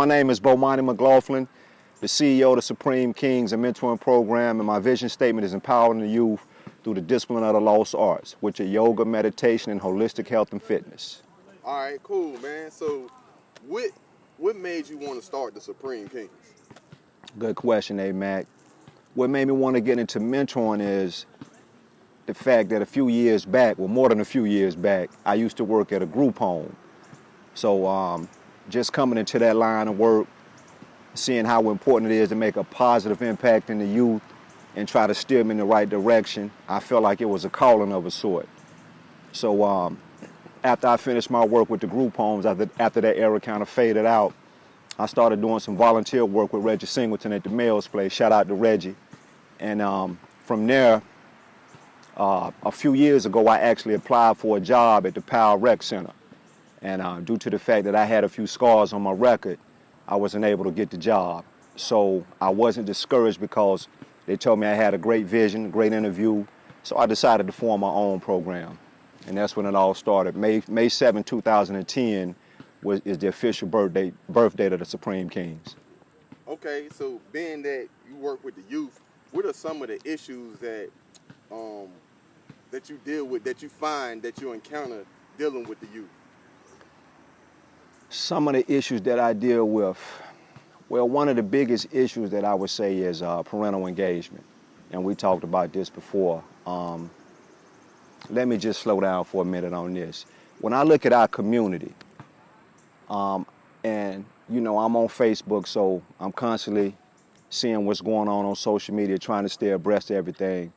My name is Bomani McLaughlin, the CEO of the Supreme Kings and Mentoring Program, and my vision statement is empowering the youth through the discipline of the lost arts, which are yoga, meditation, and holistic health and fitness. All right, cool, man. So what made you want to start the Supreme Kings? Good question, Mac. What made me want to get into mentoring is the fact that a few years back, well, more than a few years back, I used to work at a group home. So just coming into that line of work, seeing how important it is to make a positive impact in the youth and try to steer them in the right direction, I felt like it was a calling of a sort. So after I finished my work with the group homes, after that era kind of faded out, I started doing some volunteer work with Reggie Singleton at the Mills Place. Shout out to Reggie. And from there, a few years ago, I actually applied for a job at the Powell Rec Center. And due to the fact that I had a few scars on my record, I wasn't able to get the job. So I wasn't discouraged because they told me I had a great vision, great interview. So I decided to form my own program. And that's when it all started. May 7, 2010 is the official birth date of the Supreme Kings. Okay, so being that you work with the youth, what are some of the issues that that you deal with, that you find that you encounter dealing with the youth? Some of the issues that I deal with, well, one of the biggest issues that I would say is parental engagement. And we talked about this before. Let me just slow down for a minute on this. When I look at our community, and you know, I'm on Facebook, so I'm constantly seeing what's going on social media, trying to stay abreast of everything.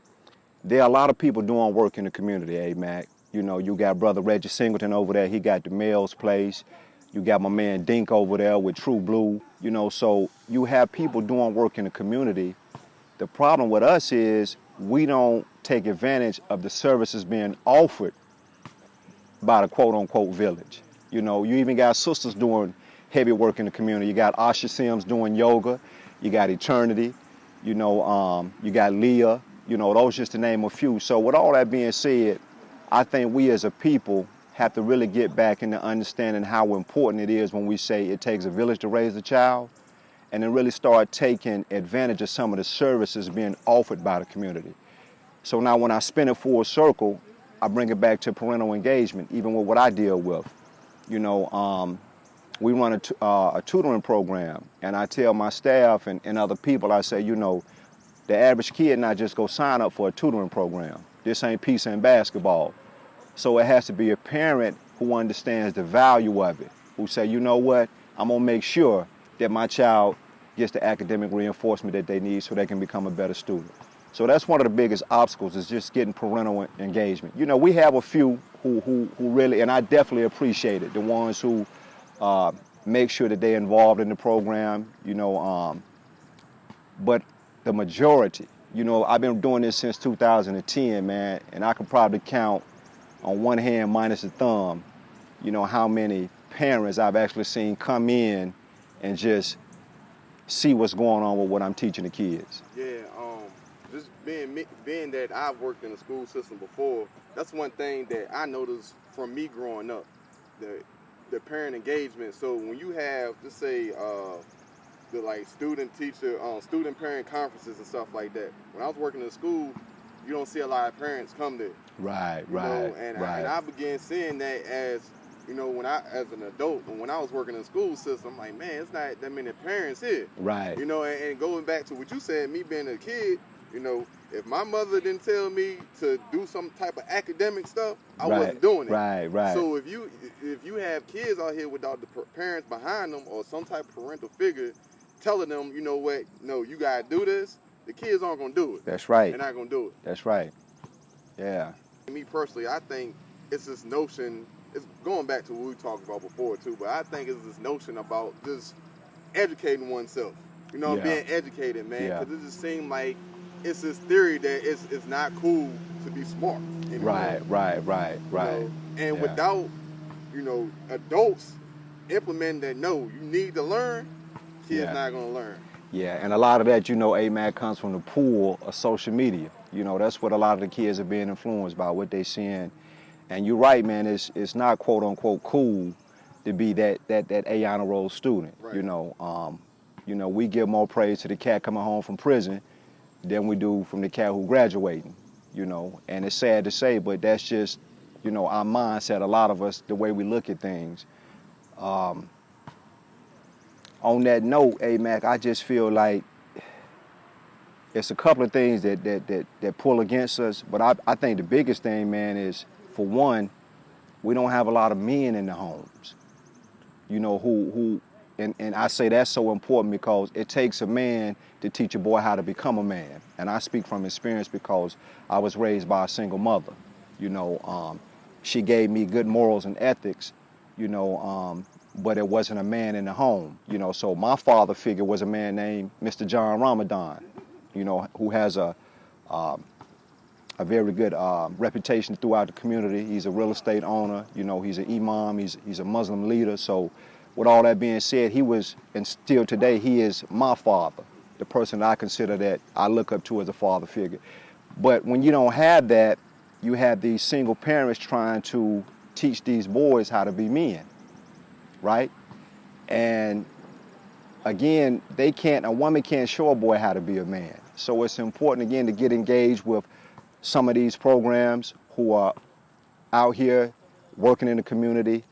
There are a lot of people doing work in the community, Mac. You know, you got brother Reggie Singleton over there, he got the Mills Place. You got my man Dink over there with True Blue, you know, so you have people doing work in the community. The problem with us is we don't take advantage of the services being offered by the quote-unquote village. You know, you even got sisters doing heavy work in the community. You got Asha Sims doing yoga. You got Eternity. You know, you got Leah. You know, those just to name a few. So with all that being said, I think we as a people have to really get back into understanding how important it is when we say it takes a village to raise a child, and then really start taking advantage of some of the services being offered by the community. So now when I spin it full circle, I bring it back to parental engagement, even with what I deal with. You know, we run a tutoring program, and I tell my staff and other people, I say, you know, the average kid not just go sign up for a tutoring program. This ain't pizza and basketball. So it has to be a parent who understands the value of it, who say, you know what, I'm gonna make sure that my child gets the academic reinforcement that they need so they can become a better student. So that's one of the biggest obstacles, is just getting parental engagement. You know, we have a few who really, and I definitely appreciate it, the ones who make sure that they're involved in the program, you know, but the majority, you know, I've been doing this since 2010, man, and I can probably count on one hand minus a thumb, you know, how many parents I've actually seen come in and just see what's going on with what I'm teaching the kids. Yeah, just being that I've worked in the school system before, that's one thing that I noticed from me growing up, the parent engagement. So when you have, just say, the like student-teacher, student-parent conferences and stuff like that, when I was working in school, you don't see a lot of parents come there. Right. And I began seeing that as, you know, as an adult, and when I was working in the school system, I'm like, man, it's not that many parents here. Right. You know, and going back to what you said, me being a kid, you know, if my mother didn't tell me to do some type of academic stuff, I wasn't doing it. Right. So if you have kids out here without the parents behind them or some type of parental figure telling them, you know what, no, you gotta do this, the kids aren't gonna do it. That's right. They're not gonna do it. That's right. Yeah. Me personally, I think it's this notion, it's going back to what we talked about before too, but I think it's this notion about just educating oneself. You know, being educated, man. Because it just seems like it's this theory that it's not cool to be smart anymore. Right. You know? And without, you know, adults implementing that, no, you need to learn, kids not gonna learn. Yeah, and a lot of that, you know, AMAC comes from the pool of social media. You know, that's what a lot of the kids are being influenced by, what they seeing. And you're right, man, it's not quote unquote cool to be that A honor roll student. Right. We give more praise to the cat coming home from prison than we do from the cat who graduating. And it's sad to say, but that's just, our mindset. A lot of us, the way we look at things. On that note, Mac, I just feel like it's a couple of things that pull against us, but I think the biggest thing, man, is, for one, we don't have a lot of men in the homes, and I say that's so important because it takes a man to teach a boy how to become a man. And I speak from experience because I was raised by a single mother. She gave me good morals and ethics, but it wasn't a man in the home. So my father figure was a man named Mr. John Ramadan, who has a very good reputation throughout the community. He's a real estate owner. He's an imam. He's a Muslim leader. So with all that being said, he was, and still today, he is my father, the person that I consider that I look up to as a father figure. But when you don't have that, you have these single parents trying to teach these boys how to be men, right? And again, a woman can't show a boy how to be a man. So it's important, again, to get engaged with some of these programs who are out here working in the community,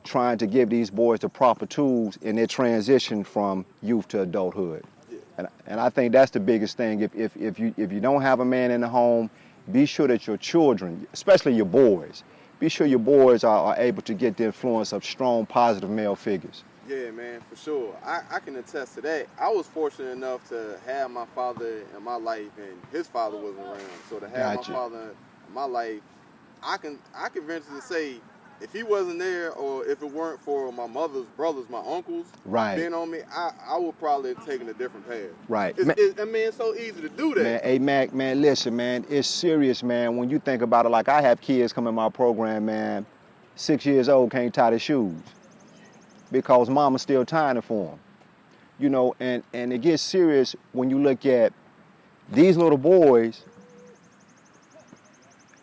trying to give these boys the proper tools in their transition from youth to adulthood. And I think that's the biggest thing. If you don't have a man in the home, be sure that your children, especially your boys, be sure your boys are able to get the influence of strong, positive male figures. Yeah, man, for sure. I can attest to that. I was fortunate enough to have my father in my life, and his father wasn't around. So to have Gotcha. my father in my life, I can venture to say, if he wasn't there, or if it weren't for my mother's brothers, my uncles, Right. being on me, I would probably have taken a different path. Right. It's so easy to do that. Man, hey, Mac, man, listen, man, it's serious, man. When you think about it, like I have kids come in my program, man, 6 years old, can't tie their shoes because mama's still tying it for them. And it gets serious when you look at these little boys,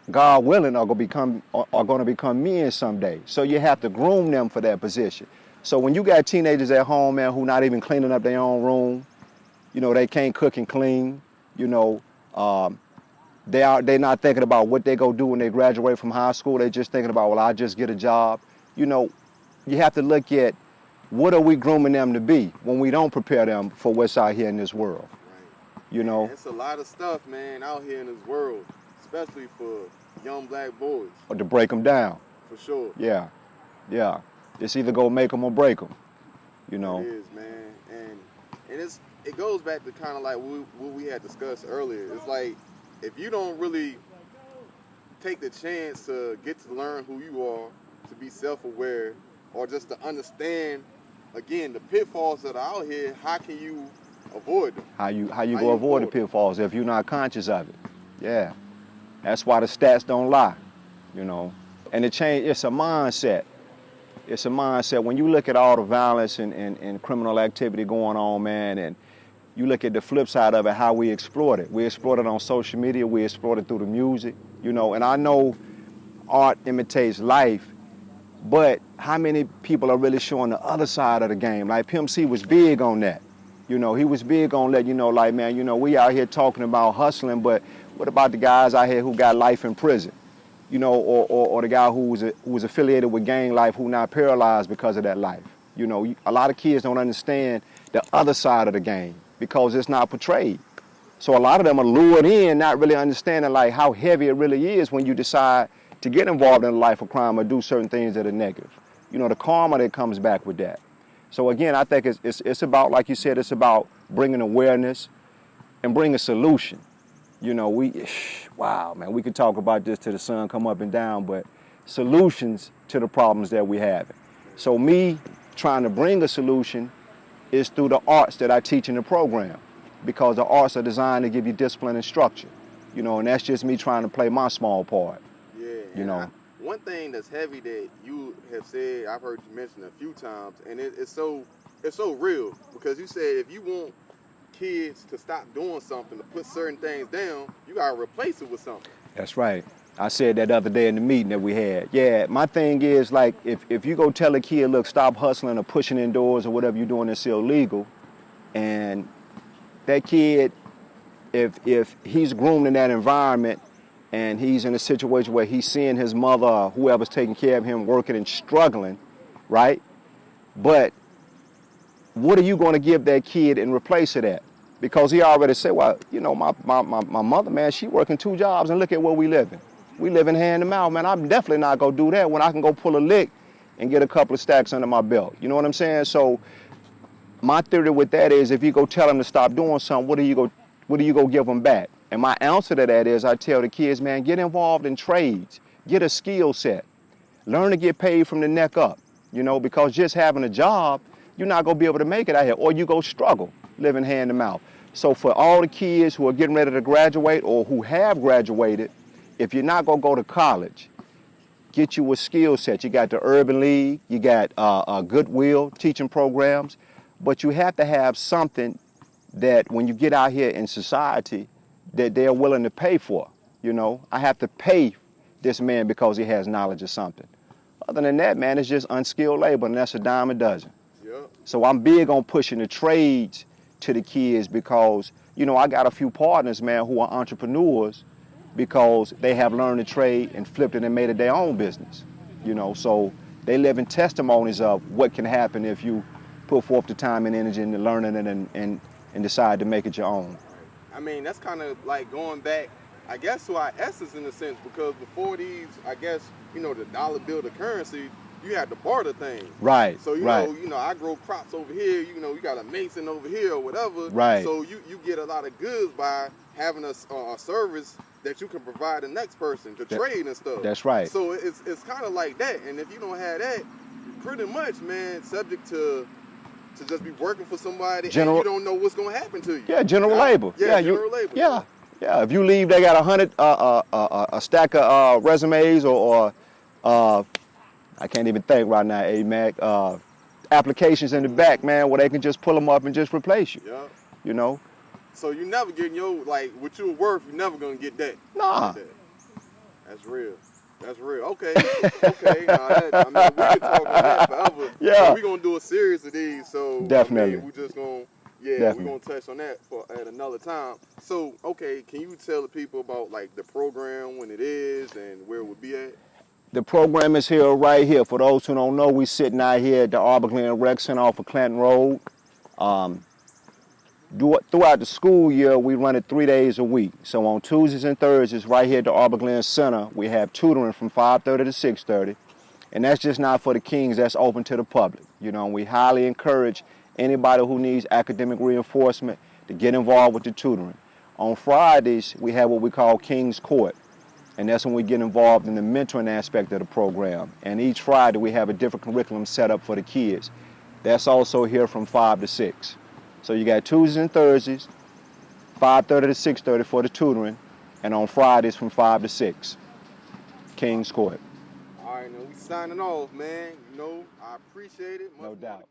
God willing, are going to become men someday. So you have to groom them for that position. So when you got teenagers at home, man, who not even cleaning up their own room, they can't cook and clean, they're not thinking about what they go do when they graduate from high school. They're just thinking about, well, I'll just get a job. You have to look at what are we grooming them to be when we don't prepare them for what's out here in this world. Right. Man, it's a lot of stuff, man, out here in this world, especially for young black boys. Or to break them down. For sure. Yeah. It's either go make them or break them. It is, man, and it goes back to kind of like what we had discussed earlier. It's like, if you don't really take the chance to get to learn who you are, to be self-aware, or just to understand, again, the pitfalls that are out here, how can you avoid them? How you go avoid the pitfalls if you're not conscious of it? Yeah. That's why the stats don't lie, And the change, it's a mindset. It's a mindset. When you look at all the violence and criminal activity going on, man, and you look at the flip side of it, how we exploit it. We exploit it on social media. We exploit it through the music, And I know art imitates life, but how many people are really showing the other side of the game? Like Pimp C was big on that. He was big on that, like, man, we out here talking about hustling, but what about the guys out here who got life in prison? Or the guy who was affiliated with gang life who not paralyzed because of that life. A lot of kids don't understand the other side of the game because it's not portrayed. So a lot of them are lured in, not really understanding like how heavy it really is when you decide to get involved in a life of crime or do certain things that are negative. The karma that comes back with that. So again, I think it's about, like you said, it's about bringing awareness and bringing a solution. Wow, man, we could talk about this till the sun come up and down, but solutions to the problems that we have. So me trying to bring a solution is through the arts that I teach in the program, because the arts are designed to give you discipline and structure, and that's just me trying to play my small part. Yeah, one thing that's heavy that you have said, I've heard you mention a few times, and it's so real, because you said if you want kids to stop doing something, to put certain things down, you gotta replace it with something. That's right. I said that the other day in the meeting that we had. Yeah, my thing is like if you go tell a kid, look, stop hustling or pushing indoors or whatever you're doing that's illegal, and that kid, if he's groomed in that environment and he's in a situation where he's seeing his mother or whoever's taking care of him working and struggling, right? But what are you going to give that kid in replace of that? Because he already said, well, you know, my mother, man, she working 2 jobs and look at where we living. We living hand to mouth, man. I'm definitely not going to do that when I can go pull a lick and get a couple of stacks under my belt. You know what I'm saying? So my theory with that is if you go tell them to stop doing something, what do you go give them back? And my answer to that is I tell the kids, man, get involved in trades. Get a skill set. Learn to get paid from the neck up, you know, because just having a job, you're not going to be able to make it out here, or you go struggle living hand to mouth. So for all the kids who are getting ready to graduate or who have graduated, if you're not going to go to college, get you a skill set. You got the Urban League, you got Goodwill teaching programs, but you have to have something that when you get out here in society that they're willing to pay for. You know, I have to pay this man because he has knowledge of something. Other than that, man, it's just unskilled labor, and that's a dime a dozen. Yep. So I'm big on pushing the trades to the kids because, you know, I got a few partners, man, who are entrepreneurs because they have learned the trade and flipped it and made it their own business, you know. So they live in testimonies of what can happen if you put forth the time and energy into learning it and decide to make it your own. I mean, that's kind of like going back, I guess, to our essence in a sense, because before these, I guess, you know, the dollar bill, the currency, you had to barter things. Right. So, you know, I grow crops over here, you know, you got a mason over here or whatever. Right. So you get a lot of goods by having a service that you can provide the next person to trade and stuff. That's right. So it's kind of like that. And if you don't have that, pretty much, man, subject to just be working for somebody and you don't know what's going to happen to you. Yeah, general labor. Yeah, general labor. Yeah. Yeah, if you leave, they got 100 a stack of resumes or I can't even think right now, A-Mac, applications in the back, man, where they can just pull them up and just replace you. Yeah. You know? So you never getting like, what you're worth, you're never going to get that. Nah. That's real. That's real. Okay. Okay. I mean, we can talk about that forever. Yeah. We're going to do a series of these, so definitely. I mean, we're just going to, we're going to touch on that at another time. So, okay, can you tell the people about, like, the program, when it is, and where it would be at? The program is here, right here. For those who don't know, we're sitting out here at the Arbor Glen Rec Center off of Clanton Road. Throughout the school year, we run it 3 days a week. So on Tuesdays and Thursdays, right here at the Arbor Glen Center, we have tutoring from 5:30 to 6:30. And that's just not for the Kings, that's open to the public. You know, we highly encourage anybody who needs academic reinforcement to get involved with the tutoring. On Fridays, we have what we call King's Court. And that's when we get involved in the mentoring aspect of the program. And each Friday, we have a different curriculum set up for the kids. That's also here from 5 to 6. So you got Tuesdays and Thursdays, 5:30 to 6:30 for the tutoring, and on Fridays from 5 to 6, King's Court. All right, now we signing off, man. You know, I appreciate it. No doubt.